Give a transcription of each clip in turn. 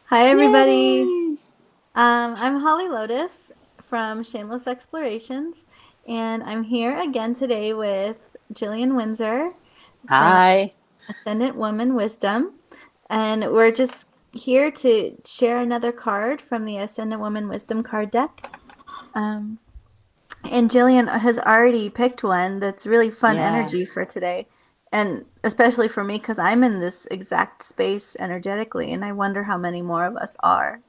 Hi, everybody. Yay! I'm Holly Lotus from Shameless Explorations, and I'm here again today with Jillian Windsor from Hi. Ascendant Woman Wisdom. And we're just here to share another card from the Ascendant Woman Wisdom card deck. Um, and Jillian has already picked one that's really fun Yeah. energy for today. And especially for me, because I'm in this exact space energetically, and I wonder how many more of us are.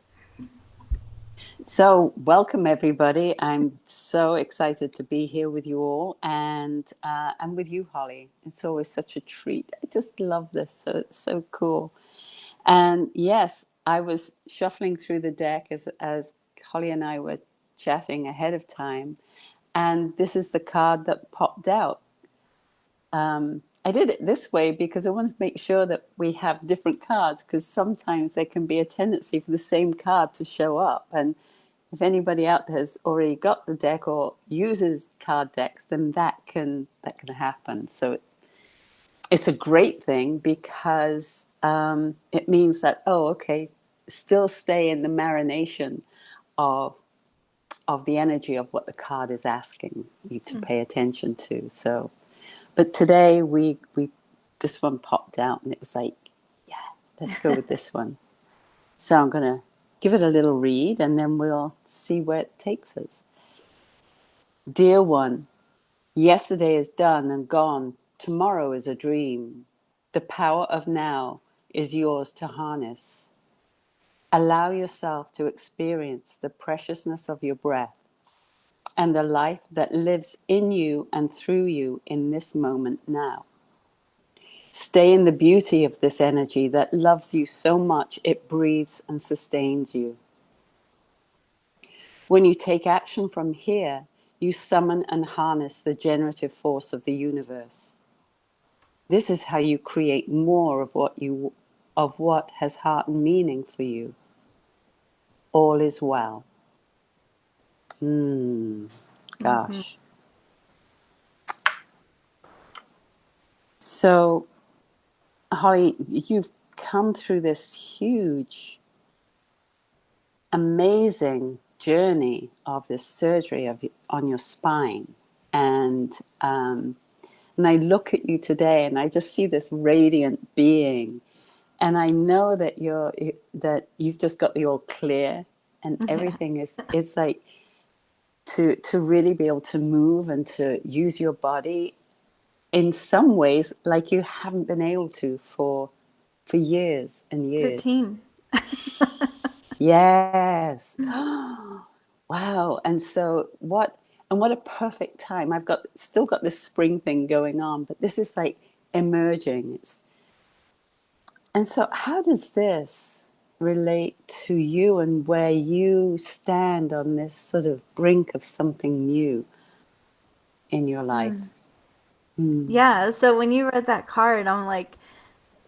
So, welcome everybody. I'm so excited to be here with you all and with you, Holly. It's always such a treat. I just love this. So it's so cool. And yes, I was shuffling through the deck as Holly and I were chatting ahead of time, and this is the card that popped out. I did it this way because I want to make sure that we have different cards, because sometimes there can be a tendency for the same card to show up. And if anybody out there has already got the deck or uses card decks, then that can happen. So it's a great thing because it means that, oh, okay, still stay in the marination of the energy of what the card is asking you to pay attention to. So but today we this one popped out and it was like, yeah, let's go with this one. So I'm gonna give it a little read and then we'll see where it takes us. Dear one, yesterday is done and gone. Tomorrow is a dream. The power of now is yours to harness. Allow yourself to experience the preciousness of your breath and the life that lives in you and through you in this moment now. Stay in the beauty of this energy that loves you so much it breathes and sustains you. When you take action from here, you summon and harness the generative force of the universe. This is how you create more of what has heart and meaning for you. All is well. Mhm. Gosh. So, Holly, you've come through this huge amazing journey of this surgery on your spine, and um, and I look at you today, and I just see this radiant being, and I know that you've just got the all clear, and Yeah. everything is it's like to really be able to move and to use your body in some ways like you haven't been able to for years and years. 13. Yes. Wow. And what a perfect time. I've got still got this spring thing going on, but this is like emerging. And so how does this relate to you and where you stand on this sort of brink of something new in your life? Mm. Mm. Yeah, so when you read that card, I'm like,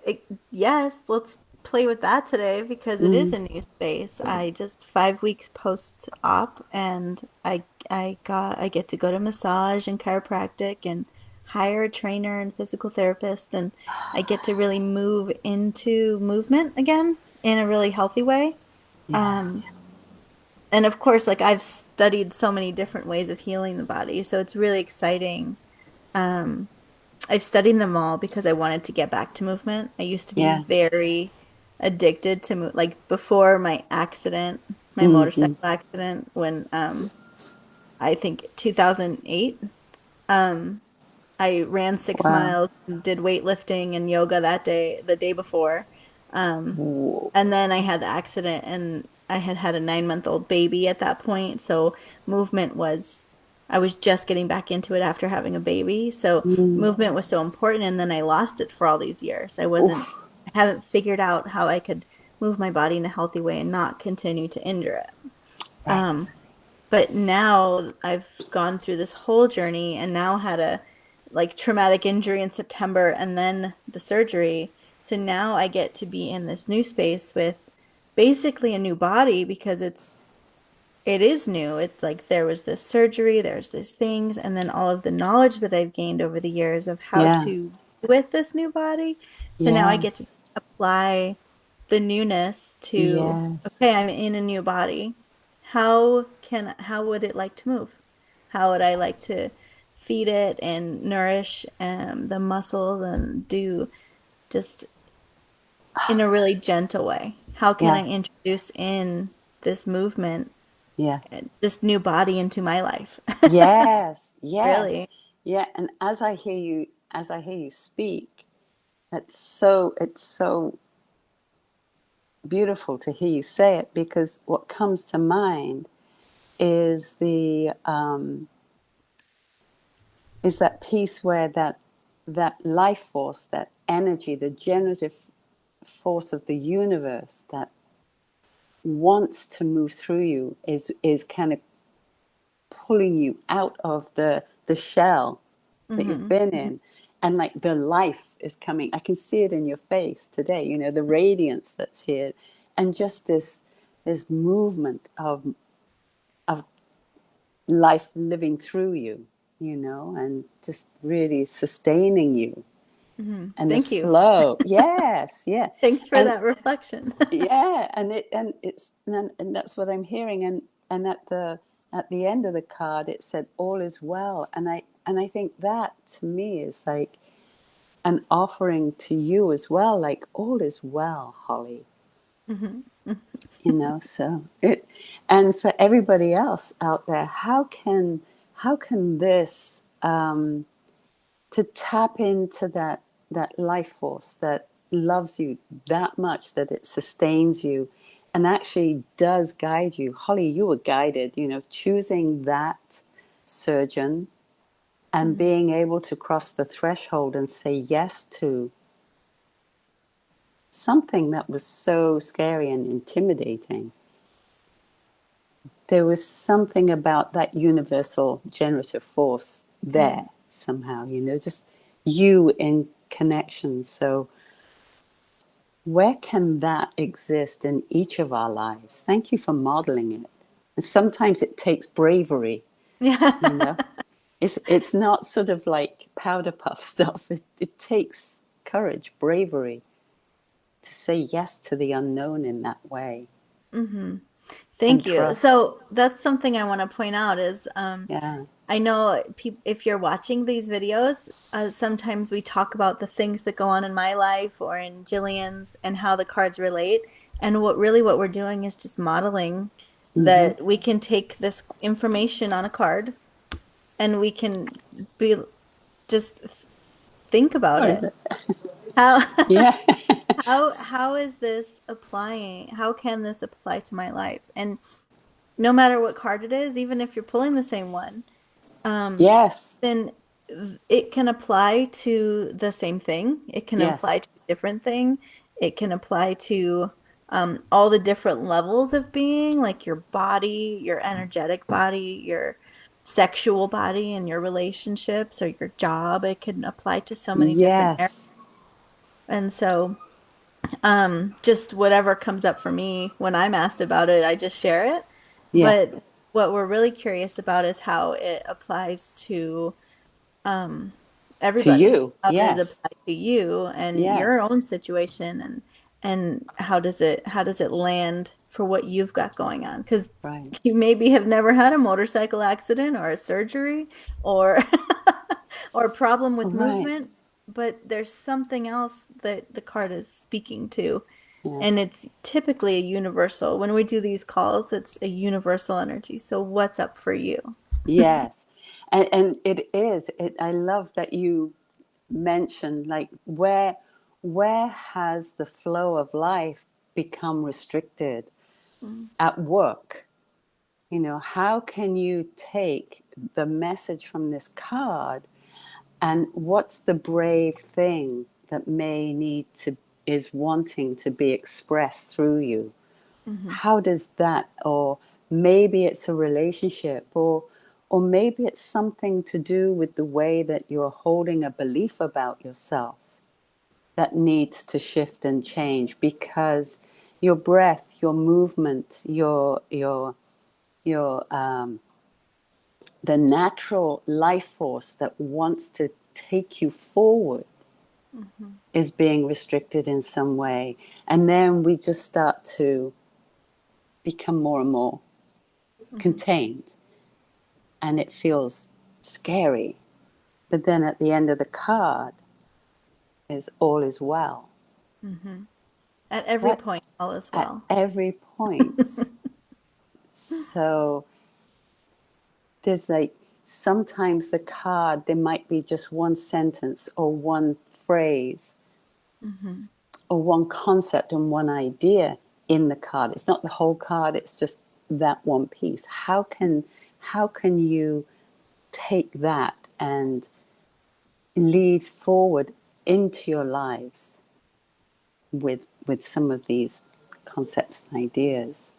it, yes, let's play with that today because it is Mm. a new space. I just 5 weeks post-op and I get to go to massage and chiropractic and hire a trainer and physical therapist, and I get to really move into movement again in a really healthy way. Yeah. Um, and of course, like I've studied so many different ways of healing the body, so it's really exciting. Um, I've studied them all because I wanted to get back to movement. I used to be Yeah. very addicted to move, like before my accident, my Mm-hmm. motorcycle accident, when I think 2008. Um, I ran six Wow. miles and did weightlifting and yoga that day, the day before. Um, Whoa. and then I had the accident and I had had a 9-month-old baby at that point. So movement was, I was just getting back into it after having a baby. So Mm. movement was so important. And then I lost it for all these years. Oof. I haven't figured out how I could move my body in a healthy way and not continue to injure it. Right. But now I've gone through this whole journey and now had a like traumatic injury in September and then the surgery. So now I get to be in this new space with basically a new body because it is new. It's like there was this surgery, there's these things, and then all of the knowledge that I've gained over the years of how Yeah. to be with this new body. So now I get to Yes. apply the newness to, Yes. okay, I'm in a new body. How would it like to move? How would I like to feed it and nourish the muscles and do just in a really gentle way? How can Yeah. I introduce in this movement, Yeah. this new body into my life? Yes. Yes. Really. Yeah. And as I hear you speak, it's so beautiful to hear you say it, because what comes to mind is that piece where that life force, that energy, the generative force of the universe that wants to move through you is kind of pulling you out of the shell that you've Hmm. been in, and like the life is coming. I can see it in your face today, the radiance that's here, and just this movement of life living through you, and just really sustaining you, Hmm. and the Thank you. flow. Yes, yeah. Thanks for And that reflection. yeah, and that's what I'm hearing. And at the end of the card it said all is well, and I think that to me is like an offering to you as well, like all is well, Holly. Hmm. So it, and for everybody else out there, how can this, to tap into that life force that loves you that much that it sustains you and actually does guide you. Holly, you were guided, choosing that surgeon and Hmm. being able to cross the threshold and say yes to something that was so scary and intimidating. There was something about that universal generative force there Hmm. somehow, just you in connection. So where can that exist in each of our lives? Thank you for modeling it. And sometimes it takes bravery, you Yeah. know. It's not sort of like powder puff stuff. It takes courage, bravery to say yes to the unknown in that way Hmm. and Thank you. trust. So that's something I want to point out is Yeah. I know if you're watching these videos, sometimes we talk about the things that go on in my life or in Jillian's and how the cards relate. And what we're doing is just modeling Mm-hmm. that we can take this information on a card and we can be just think about What it. is it? How Yeah. how is this applying? How can this apply to my life? And no matter what card it is, even if you're pulling the same one, um, Yes. then it can apply to the same thing. It can apply Yes. to a different thing. It can apply to all the different levels of being, like your body, your energetic body, your sexual body, and your relationships or your job. It can apply to so many different areas. Yes. And so, just whatever comes up for me when I'm asked about it, I just share it. Yeah. But what we're really curious about is how it applies to um, To everybody. you. How does it Yes. apply to you and your Yes. own situation and how does it land for what you've got going on? Because Right. you maybe have never had a motorcycle accident or a surgery or or a problem with Right. movement, but there's something else that the card is speaking to. Yeah. And it's typically a universal. When we do these calls, it's a universal energy. So what's up for you? Yes. And it is. I love that you mentioned, like, where has the flow of life become restricted? Mm, At work, how can you take the message from this card, and what's the brave thing that may need to is wanting to be expressed through you? mhm, How does that, or maybe it's a relationship, or maybe it's something to do with the way that you're holding a belief about yourself that needs to shift and change, because your breath, your movement, your the natural life force that wants to take you forward Mhm. is being restricted in some way. And then we just start to become more and more Mhm. contained, and it feels scary. But then at the end of the card is all is well. Mhm. At every What? point, all is At well. every point. So there's like sometimes the card, there might be just one sentence or one phrase Mhm. or one concept and one idea in the card. It's not the whole card, it's just that one piece. How can you take that and lead forward into your lives with some of these concepts and ideas?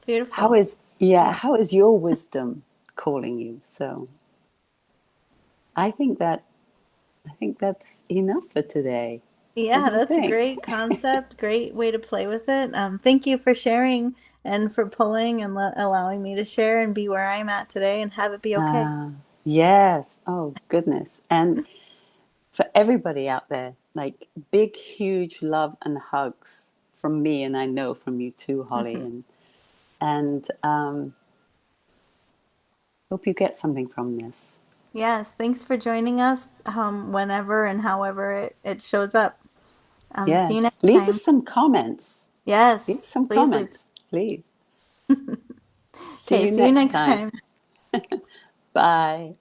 How Beautiful. is yeah, Yeah. how is your wisdom calling you? So I think that I think that's enough for today. What Yeah, do you that's a think? great concept. Great way to play with it. Thank you for sharing and for pulling and allowing me to share and be where I'm at today and have it be okay. Yes. Oh goodness. And for everybody out there, like big, huge love and hugs from me, and I know from you too, Holly. Mhm. And hope you get something from this. Yes, thanks for joining us whenever and however it shows up. See Yeah. you next Leave us time. some comments. Leave Yes, some please leave. comments, please. See Okay, you see you next next time. time. Bye.